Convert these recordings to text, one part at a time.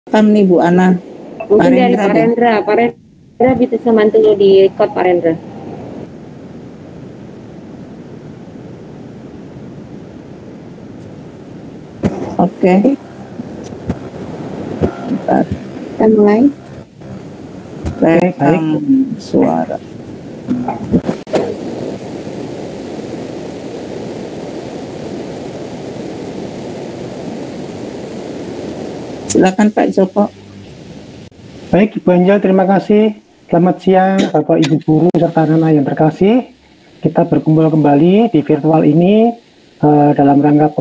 Kan nih Bu Ana. Mungkin dari Pak Rendra. Pak Rendra bisa bantu di record Pak Rendra. Oke. Bentar. Kita mulai. Rekam suara. Silakan Pak Joko. Baik, Ibu Angel, terima kasih. Selamat siang, Bapak Ibu guru serta anak-anak yang terkasih. Kita berkumpul kembali di virtual ini dalam rangka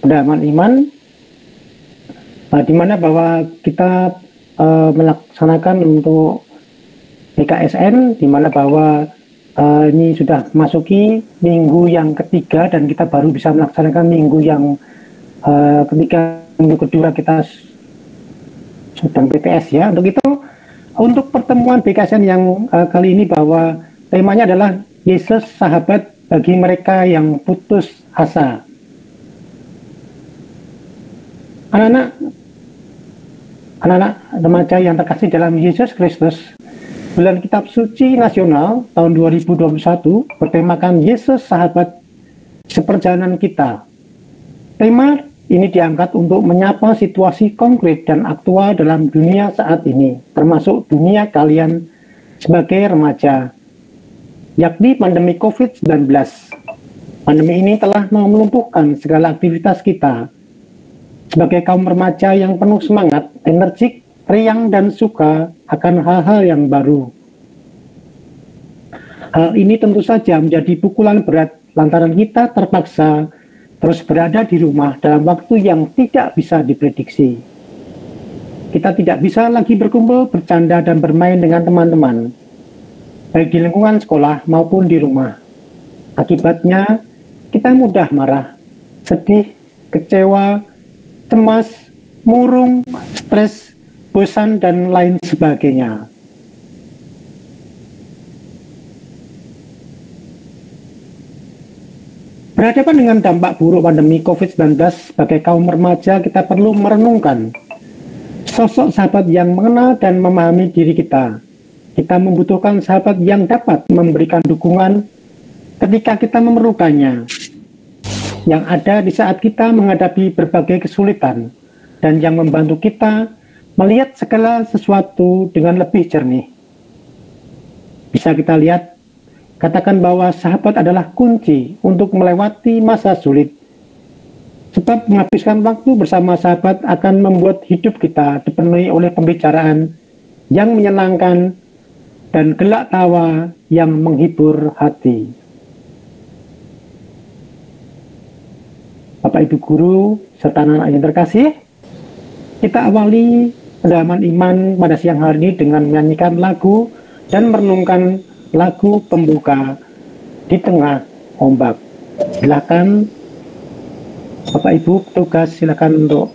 pendalaman iman, di mana bahwa kita melaksanakan untuk BKSN, di mana bahwa ini sudah masuki minggu yang ketiga dan kita baru bisa melaksanakan minggu yang ketiga. Minggu kedua kita sedang PTS ya. Untuk itu, untuk pertemuan BKSN yang kali ini bahwa temanya adalah Yesus sahabat bagi mereka yang putus asa. Anak-anak remaja yang terkasih dalam Yesus Kristus, bulan Kitab Suci Nasional tahun 2021 bertemakan Yesus sahabat seperjalanan kita. Tema ini diangkat untuk menyapa situasi konkret dan aktual dalam dunia saat ini, termasuk dunia kalian sebagai remaja, yakni pandemi COVID-19. Pandemi ini telah melumpuhkan segala aktivitas kita. Sebagai kaum remaja yang penuh semangat, energik, riang, dan suka akan hal-hal yang baru. Hal ini tentu saja menjadi pukulan berat lantaran kita terpaksa terus berada di rumah dalam waktu yang tidak bisa diprediksi. Kita tidak bisa lagi berkumpul, bercanda, dan bermain dengan teman-teman, baik di lingkungan sekolah maupun di rumah. Akibatnya, kita mudah marah, sedih, kecewa, cemas, murung, stres, bosan, dan lain sebagainya. Berhadapan dengan dampak buruk pandemi COVID-19 sebagai kaum remaja, kita perlu merenungkan sosok sahabat yang mengenal dan memahami diri kita. Kita membutuhkan sahabat yang dapat memberikan dukungan ketika kita memerlukannya, yang ada di saat kita menghadapi berbagai kesulitan, dan yang membantu kita melihat segala sesuatu dengan lebih jernih. Bisa kita lihat, katakan bahwa sahabat adalah kunci untuk melewati masa sulit. Sebab menghabiskan waktu bersama sahabat akan membuat hidup kita dipenuhi oleh pembicaraan yang menyenangkan dan gelak tawa yang menghibur hati. Bapak Ibu guru serta anak-anak yang terkasih, kita awali pendalaman iman pada siang hari ini dengan menyanyikan lagu dan merenungkan lagu pembuka Di Tengah Ombak. Silakan Bapak Ibu tugas, silakan untuk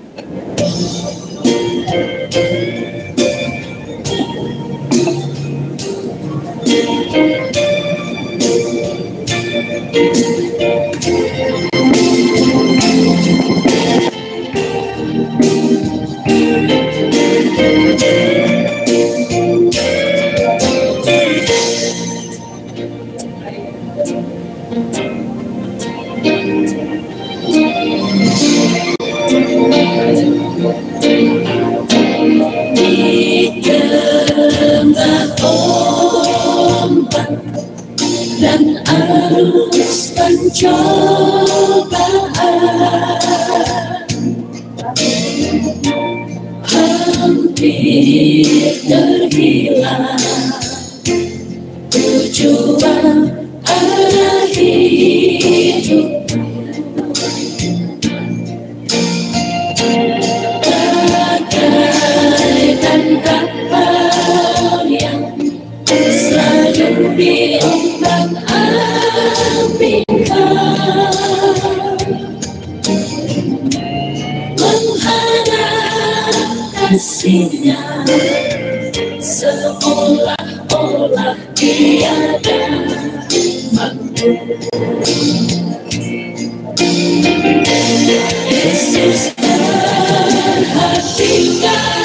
dan arus pencobaan hampir terhilang tujuan arah hidup. Bagaikan kapal yang selalu diombang-ambingkan, mengharap kasihnya seolah-olah tiada mampu. Yesus perhatikan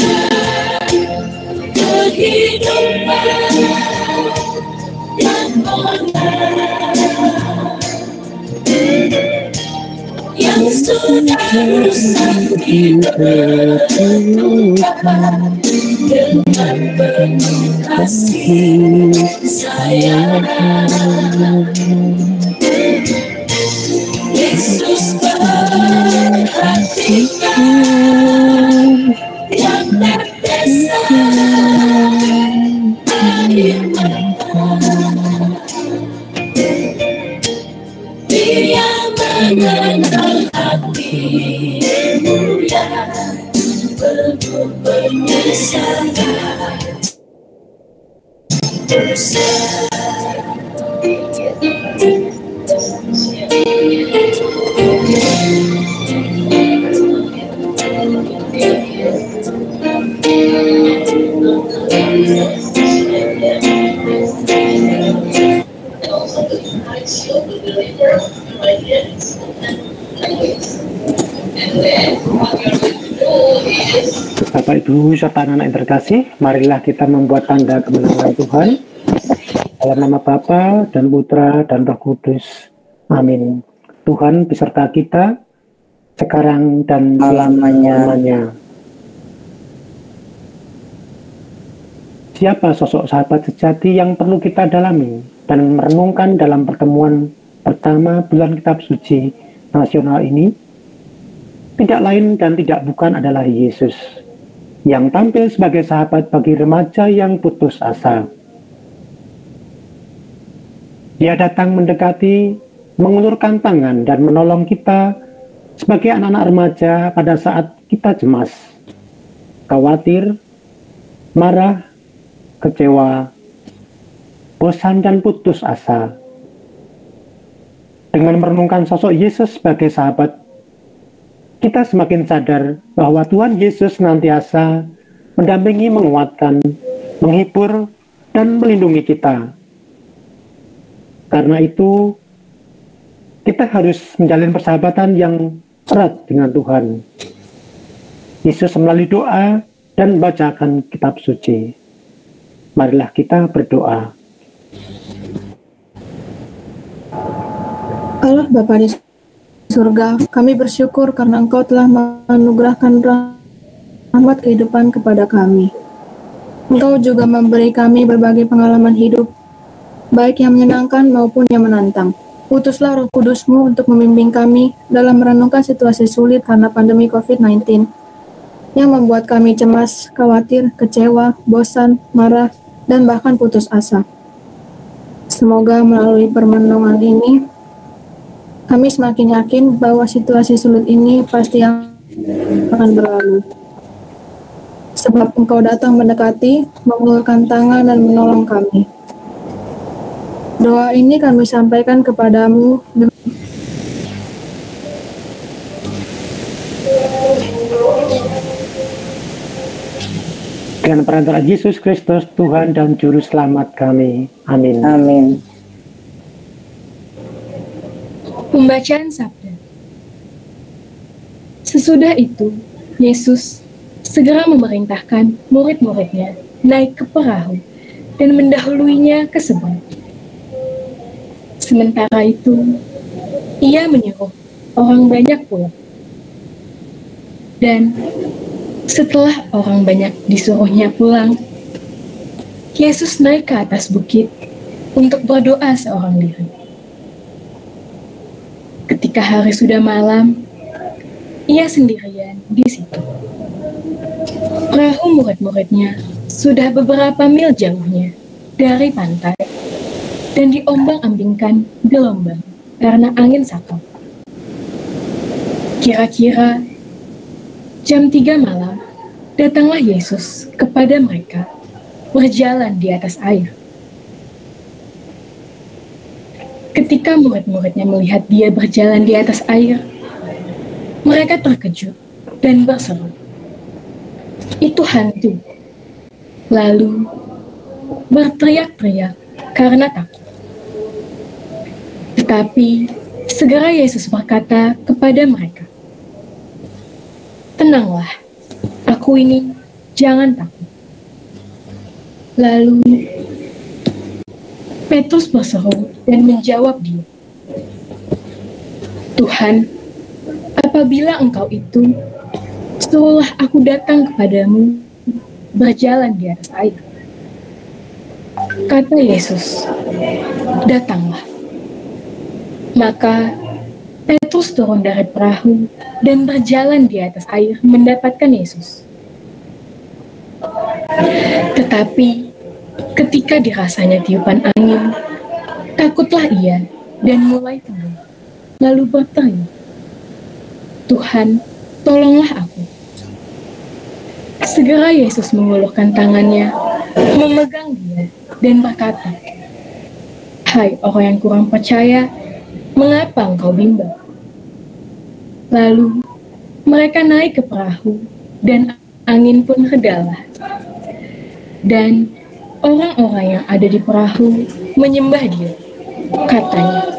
kehidupan yang benar, yang sudah rusak dipertemukan dengan penuh kasih sayang. Yesus perhatikan yang terdesak dari mata. Dia mengenal hatimu yang penuh penyesalan. Bapak Ibu serta anak-anak yang terkasih, marilah kita membuat tanda kemenangan Tuhan dalam nama Bapa dan Putra dan Roh Kudus. Amin. Tuhan beserta kita sekarang dan selamanya. Siapa sosok sahabat sejati yang perlu kita dalami dan merenungkan dalam pertemuan pertama bulan Kitab Suci Nasional ini? Tidak lain dan tidak bukan adalah Yesus, yang tampil sebagai sahabat bagi remaja yang putus asa. Dia datang mendekati, mengulurkan tangan dan menolong kita sebagai anak-anak remaja pada saat kita cemas, khawatir, marah, kecewa, bosan dan putus asa. Dengan merenungkan sosok Yesus sebagai sahabat, kita semakin sadar bahwa Tuhan Yesus senantiasa mendampingi, menguatkan, menghibur, dan melindungi kita. Karena itu, kita harus menjalin persahabatan yang erat dengan Tuhan. Yesus melalui doa dan membacakan kitab suci. Marilah kita berdoa. Allah Bapa di surga, kami bersyukur karena Engkau telah menganugerahkan rahmat kehidupan kepada kami. Engkau juga memberi kami berbagai pengalaman hidup, baik yang menyenangkan maupun yang menantang. Utuslah Roh Kudus-Mu untuk membimbing kami dalam merenungkan situasi sulit karena pandemi COVID-19 yang membuat kami cemas, khawatir, kecewa, bosan, marah, dan bahkan putus asa. Semoga melalui permenungan ini, kami semakin yakin bahwa situasi sulit ini pasti akan berlalu. Sebab Engkau datang mendekati, mengulurkan tangan dan menolong kami. Doa ini kami sampaikan kepadamu dengan perantara Yesus Kristus, Tuhan dan Juru Selamat kami. Amin. Amin. Pembacaan Sabda. Sesudah itu, Yesus segera memerintahkan murid-muridnya naik ke perahu dan mendahuluinya ke seberang. Sementara itu, ia menyuruh orang banyak pulang. Dan setelah orang banyak disuruhnya pulang, Yesus naik ke atas bukit untuk berdoa seorang diri. Ketika hari sudah malam, ia sendirian di situ. Perahu murid-muridnya sudah beberapa mil jauhnya dari pantai dan diombang-ambingkan gelombang karena angin sakau. Kira-kira jam 3 malam, datanglah Yesus kepada mereka berjalan di atas air. Ketika murid-muridnya melihat dia berjalan di atas air, mereka terkejut dan berseru, "Itu hantu!" Lalu berteriak-teriak karena takut. Tetapi segera Yesus berkata kepada mereka, "Tenanglah, aku ini, jangan takut." Lalu Petrus berseru dan menjawab dia, "Tuhan, apabila Engkau itu, suruhlah aku datang kepadamu berjalan di atas air." Kata Yesus, "Datanglah." Maka Petrus turun dari perahu dan berjalan di atas air mendapatkan Yesus. Tetapi ketika dirasanya tiupan angin, takutlah ia dan mulai tenggelam, lalu berteriak, "Tuhan, tolonglah aku." Segera Yesus mengulurkan tangannya, memegang dia, dan berkata, "Hai orang yang kurang percaya, mengapa engkau bimbang?" Lalu mereka naik ke perahu, dan angin pun redalah. Dan orang-orang yang ada di perahu menyembah dia. Katanya,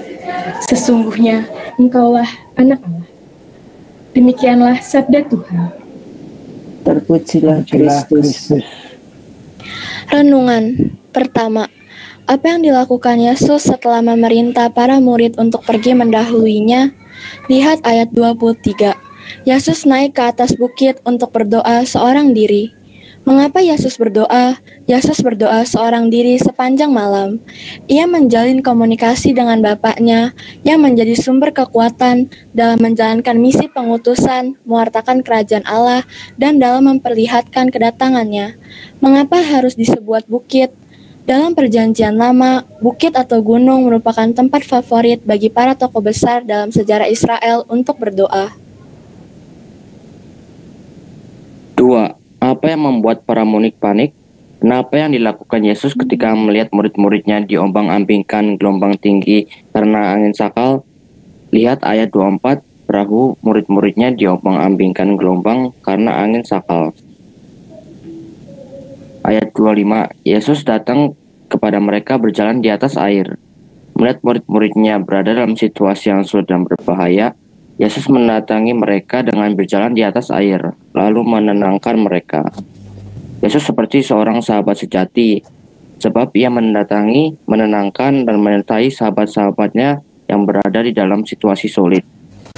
"Sesungguhnya engkaulah anak Allah." Demikianlah sabda Tuhan. Terpujilah Kristus. Renungan pertama. Apa yang dilakukan Yesus setelah memerintah para murid untuk pergi mendahuluinya? Lihat ayat 23. Yesus naik ke atas bukit untuk berdoa seorang diri. Mengapa Yesus berdoa? Yesus berdoa seorang diri sepanjang malam. Ia menjalin komunikasi dengan Bapaknya yang menjadi sumber kekuatan dalam menjalankan misi pengutusan, mewartakan kerajaan Allah, dan dalam memperlihatkan kedatangannya. Mengapa harus disebut bukit? Dalam Perjanjian Lama, bukit atau gunung merupakan tempat favorit bagi para tokoh besar dalam sejarah Israel untuk berdoa. 2. Apa yang membuat para murid panik? Kenapa yang dilakukan Yesus ketika melihat murid-muridnya diombang-ambingkan gelombang tinggi karena angin sakal? Lihat ayat 24, perahu murid-muridnya diombang-ambingkan gelombang karena angin sakal. Ayat 25, Yesus datang kepada mereka berjalan di atas air. Melihat murid-muridnya berada dalam situasi yang sulit dan berbahaya, Yesus mendatangi mereka dengan berjalan di atas air, lalu menenangkan mereka. Yesus seperti seorang sahabat sejati, sebab ia mendatangi, menenangkan, dan menyertai sahabat-sahabatnya yang berada di dalam situasi sulit.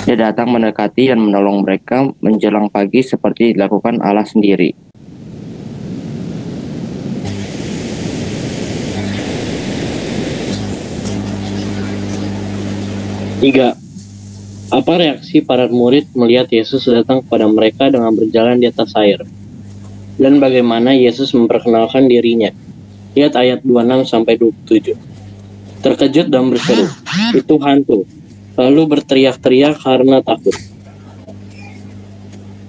Dia datang mendekati dan menolong mereka menjelang pagi seperti dilakukan Allah sendiri. Tiga. Apa reaksi para murid melihat Yesus datang kepada mereka dengan berjalan di atas air? Dan bagaimana Yesus memperkenalkan dirinya? Lihat ayat 26-27. Terkejut dan berseru, "Itu hantu." Lalu berteriak-teriak karena takut.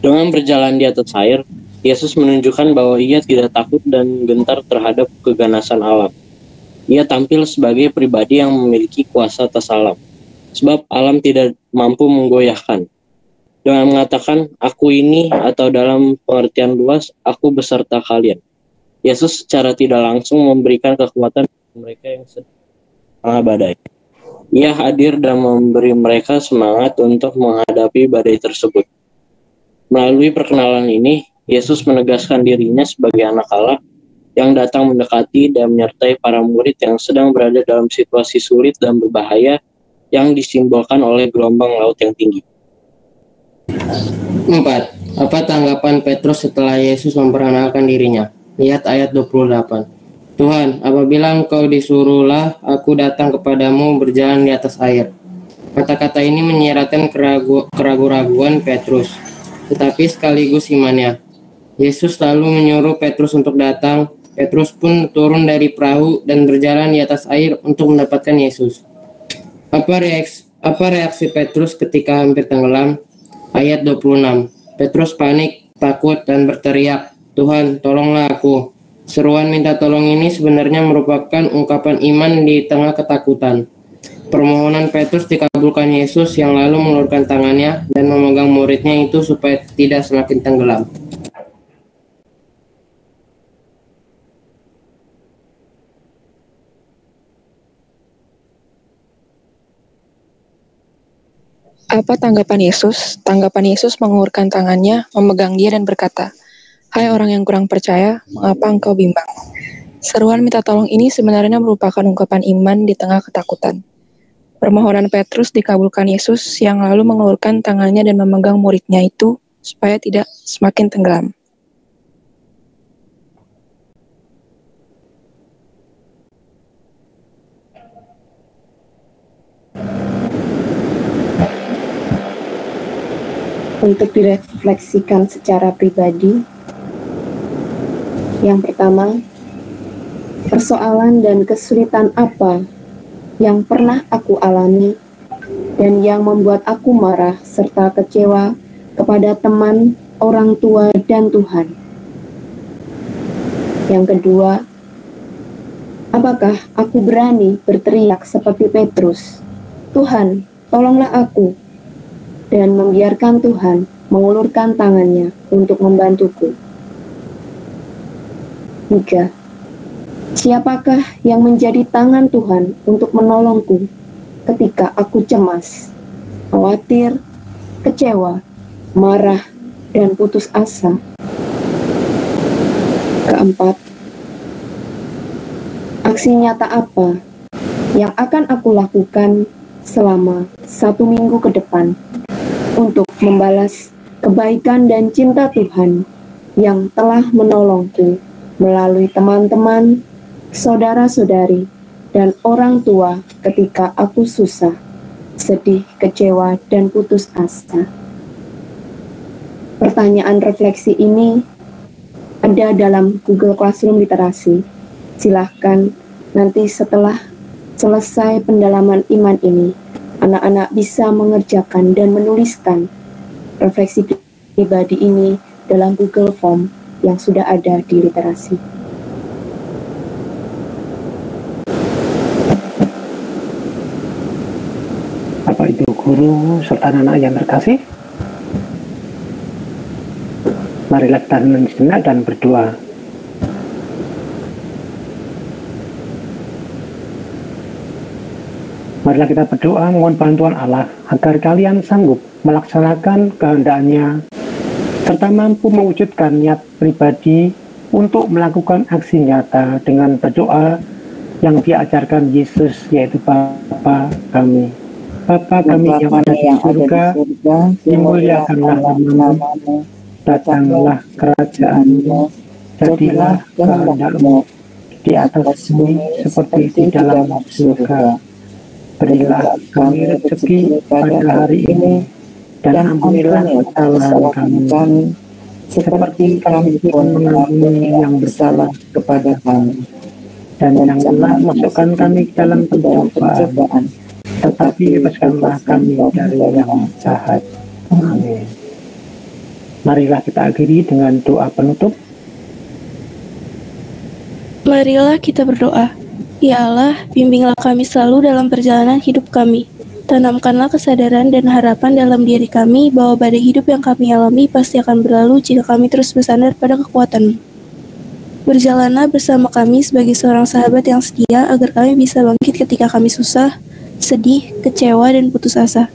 Dengan berjalan di atas air, Yesus menunjukkan bahwa ia tidak takut dan gentar terhadap keganasan alam. Ia tampil sebagai pribadi yang memiliki kuasa atas alam, sebab alam tidak mampu menggoyahkan. Dengan mengatakan, "Aku ini," atau dalam pengertian luas, "Aku beserta kalian." Yesus secara tidak langsung memberikan kekuatan kepada mereka yang sedang badai. Ia hadir dan memberi mereka semangat untuk menghadapi badai tersebut. Melalui perkenalan ini, Yesus menegaskan dirinya sebagai anak Allah yang datang mendekati dan menyertai para murid yang sedang berada dalam situasi sulit dan berbahaya yang disimbolkan oleh gelombang laut yang tinggi. 4. Apa tanggapan Petrus setelah Yesus memperkenalkan dirinya? Lihat ayat 28. "Tuhan, apabila Engkau disuruhlah aku datang kepadamu berjalan di atas air." Kata-kata ini menyiratkan keraguan Petrus, tetapi sekaligus imannya. Yesus lalu menyuruh Petrus untuk datang. Petrus pun turun dari perahu dan berjalan di atas air untuk mendapatkan Yesus. Apa reaksi Petrus ketika hampir tenggelam? Ayat 26. Petrus panik, takut, dan berteriak, "Tuhan, tolonglah aku." Seruan minta tolong ini sebenarnya merupakan ungkapan iman di tengah ketakutan. Permohonan Petrus dikabulkan Yesus yang lalu mengulurkan tangannya dan memegang muridnya itu supaya tidak semakin tenggelam. Apa tanggapan Yesus? Tanggapan Yesus mengulurkan tangannya, memegang dia dan berkata, "Hai orang yang kurang percaya, mengapa engkau bimbang?" Seruan minta tolong ini sebenarnya merupakan ungkapan iman di tengah ketakutan. Permohonan Petrus dikabulkan Yesus yang lalu mengulurkan tangannya dan memegang muridnya itu supaya tidak semakin tenggelam. Untuk direfleksikan secara pribadi, yang pertama, persoalan dan kesulitan apa yang pernah aku alami dan yang membuat aku marah serta kecewa kepada teman, orang tua, dan Tuhan. Yang kedua, apakah aku berani berteriak seperti Petrus, "Tuhan, tolonglah aku," dan membiarkan Tuhan mengulurkan tangannya untuk membantuku. 3. Siapakah yang menjadi tangan Tuhan untuk menolongku ketika aku cemas, khawatir, kecewa, marah, dan putus asa? Keempat, aksi nyata apa yang akan aku lakukan selama 1 minggu ke depan untuk membalas kebaikan dan cinta Tuhan yang telah menolongku melalui teman-teman, saudara-saudari, dan orang tua ketika aku susah, sedih, kecewa, dan putus asa. Pertanyaan refleksi ini ada dalam Google Classroom Literasi. Silahkan nanti setelah selesai pendalaman iman ini, anak-anak bisa mengerjakan dan menuliskan refleksi pribadi ini dalam Google Form yang sudah ada di literasi. Bapak Ibu guru serta anak-anak yang terkasih, marilah kita renung sejenak dan berdoa. Marilah kita berdoa mohon bantuan Allah agar kalian sanggup melaksanakan kehendak-Nya serta mampu mewujudkan niat pribadi untuk melakukan aksi nyata dengan berdoa yang diajarkan Yesus, yaitu Bapa kami. Bapa kami yang ada di surga, dimuliakanlah namamu, datanglah kerajaan-Mu, jadilah kehendak-Mu di atas bumi seperti di dalam surga. Berilah kami rezeki pada hari ini, dan ampunilah kesalahan kami, seperti kami pun mengampuni yang bersalah kepada kami. Dan janganlah masukkan kami ke dalam pencobaan, tetapi bebaskanlah kami dari yang jahat. Amin. Marilah kita akhiri dengan doa penutup. Marilah kita berdoa. Ya Allah, bimbinglah kami selalu dalam perjalanan hidup kami. Tanamkanlah kesadaran dan harapan dalam diri kami bahwa badai hidup yang kami alami pasti akan berlalu jika kami terus bersandar pada kekuatan-Mu. Berjalanlah bersama kami sebagai seorang sahabat yang setia agar kami bisa bangkit ketika kami susah, sedih, kecewa, dan putus asa.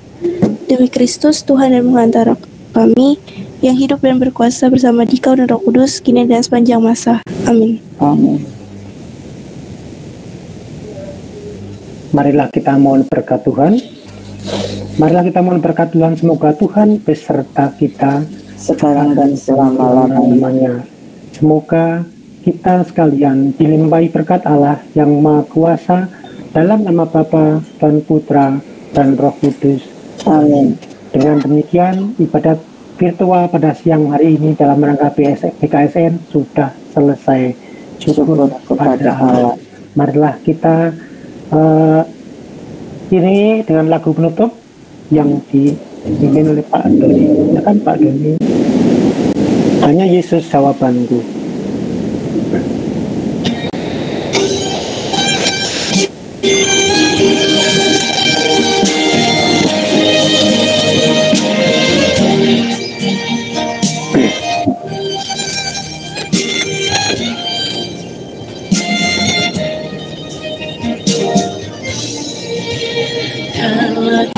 Demi Kristus, Tuhan dan pengantara kami, yang hidup dan berkuasa bersama Dikau dan Roh Kudus, kini dan sepanjang masa. Amin. Amin. Marilah kita mohon berkat Tuhan. Marilah kita mohon berkat Tuhan, semoga Tuhan beserta kita sekarang dan selama-lamanya. Semoga kita sekalian dilimpahi berkat Allah yang Maha Kuasa dalam nama Bapa dan Putra dan Roh Kudus. Amin. Dengan demikian, ibadat virtual pada siang hari ini dalam rangka BKSN sudah selesai. Syukur kepada Allah. Marilah kita ini dengan lagu penutup yang dipimpin oleh Pak Doni. Silakan Pak Doni. Hanya Yesus jawabanku.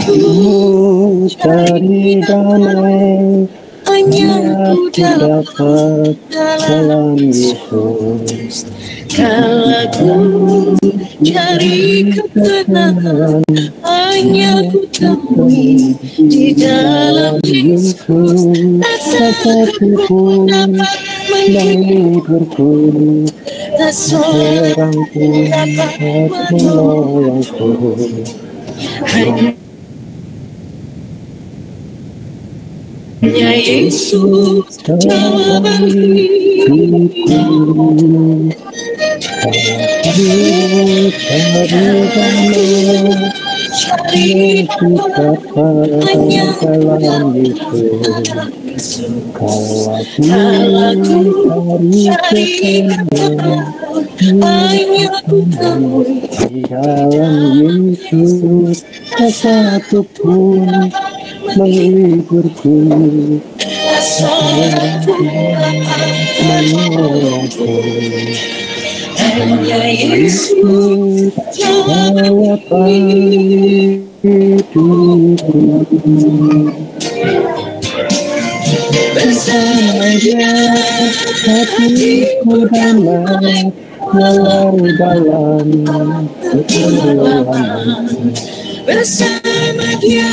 Ku cari damai hanya ku dapat dalam Yesus. Kala ku cari ketenangan, hanya ku temui di dalam Yesus. Tak satupun dapat menghiburku, tak seorang pun dapat menolongku. Hanya Yesus jawaban hidupku. Cari dapat dalam Yesus. Kalau ku cari ketenangan, hanya ku temui di dalam Yesus. Tak satupun menghiburku, tak seorang pun dapat menolongku. hanya Yesus jawaban hidupku. bersama Dia hatiku damai, walau dalam kegelapan. bersama Dia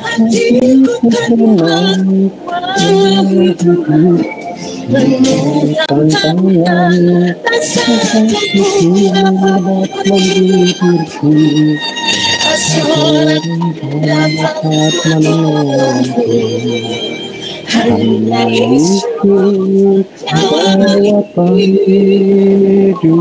hatiku tenang, walau hidup penuh tantangan, tak satupun dapat menghiburku, tak seorang dapat menolongku. Hanya Yesus jawaban hidupku.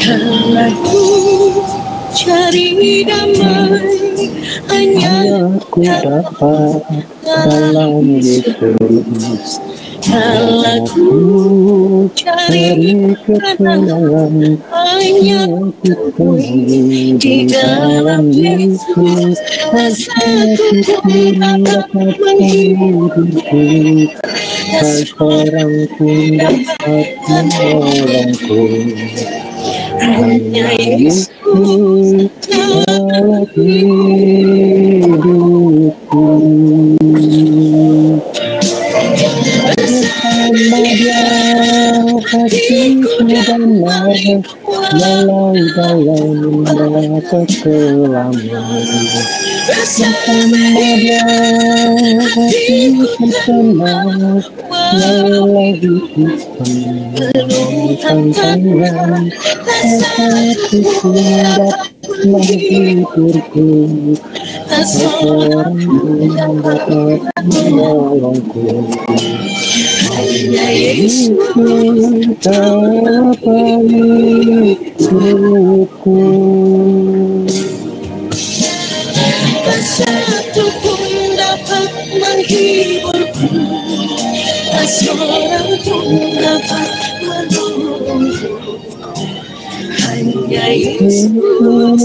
Kala ku cari damai, hanya ku dapat dalam Yesus. Kala ku cari ketenangan, hanya ku temui di dalam Yesus. Tak satupun dapat menghidupku, tak seorang pun dapat menolongku. hanya Yesus jawaban hidupku. Bersama Dia hatiku damai, walau dalam kegelapan. Bersama Dia hatiku tenang, walau hidup penuh tantangan. Tak satupun dapat menghiburku, tak seorang pun dapat menolongku. hanya Yesus jawaban hidupku. tak satupun dapat menghiburku, tak seorang pun dapat menolongku. Hanya Yesus